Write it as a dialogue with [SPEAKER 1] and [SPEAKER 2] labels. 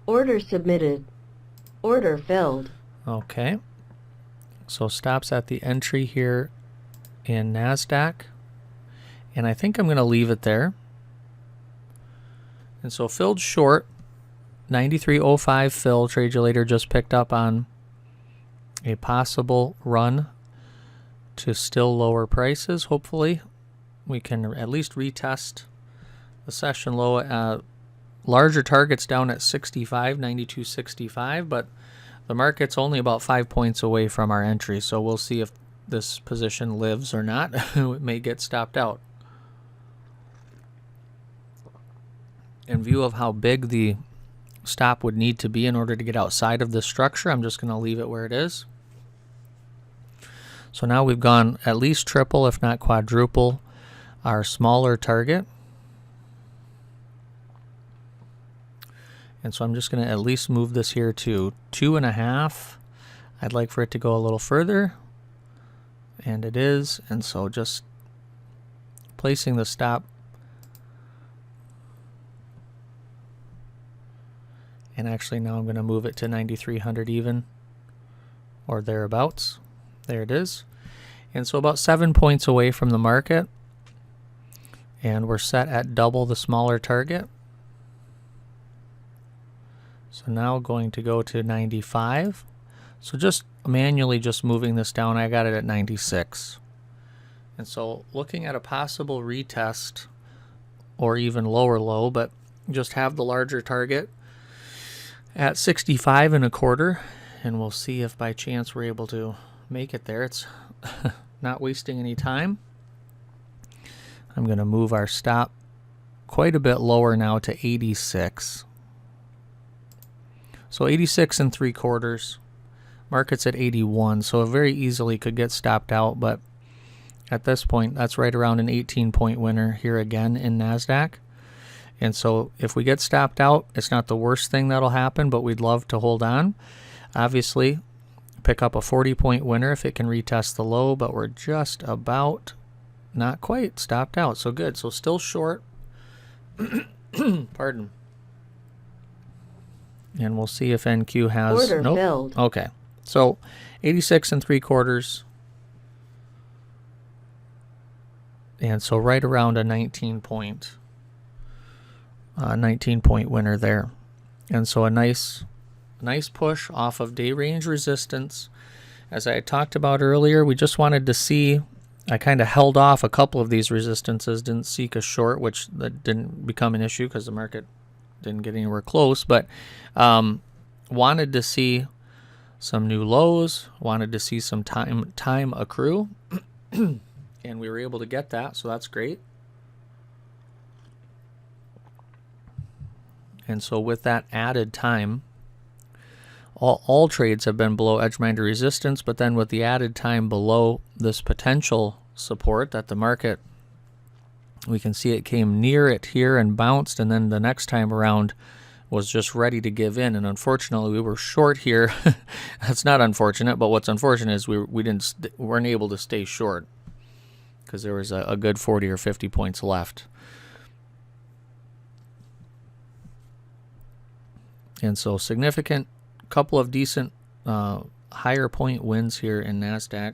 [SPEAKER 1] Order submitted. Order filled.
[SPEAKER 2] Okay. So stops at the entry here in NASDAQ. And I think I'm going to leave it there. And so filled short, 93.05 fill. Trade you later just picked up on a possible run to still lower prices. Hopefully we can at least retest the session low at larger targets down at 65, 92.65, but the market's only about 5 points away from our entry, so we'll see if this position lives or not. It may get stopped out. In view of how big the stop would need to be in order to get outside of this structure, I'm just going to leave it where it is. So now we've gone at least triple, if not quadruple, our smaller target. And so I'm just going to at least move this here to 2.5. I'd like for it to go a little further. And it is. And so just placing the stop. And actually now I'm going to move it to 9,300 even. Or thereabouts. There it is. And so about 7 points away from the market. And we're set at double the smaller target. So now going to go to 95. So just manually just moving this down, I got it at 96. And so looking at a possible retest or even lower low, but just have the larger target at 65.25, and we'll see if by chance we're able to make it there. It's not wasting any time. I'm going to move our stop quite a bit lower now to 86. So 86.75. Market's at 81, so it very easily could get stopped out, but at this point, that's right around an 18-point winner here again in NASDAQ. And so if we get stopped out, it's not the worst thing that'll happen, but we'd love to hold on. Obviously, pick up a 40-point winner if it can retest the low, but we're just about, not quite, stopped out. So good. So still short. Pardon. And we'll see if NQ has...
[SPEAKER 1] Order filled.
[SPEAKER 2] Okay. So 86.75. And so right around a 19-point winner there. And so a nice push off of day range resistance. As I had talked about earlier, we just wanted to see, I kind of held off a couple of these resistances, didn't seek a short, which that didn't become an issue because the market didn't get anywhere close, but wanted to see some new lows, wanted to see some time accrue, and we were able to get that, so that's great. And so with that added time, all trades have been below edge-minded resistance, but then with the added time below this potential support that the market, we can see it came near it here and bounced, and then the next time around was just ready to give in. And unfortunately, we were short here. That's not unfortunate, but what's unfortunate is we weren't able to stay short because there was a good 40 or 50 points left. And so significant, couple of decent higher point wins here in NASDAQ.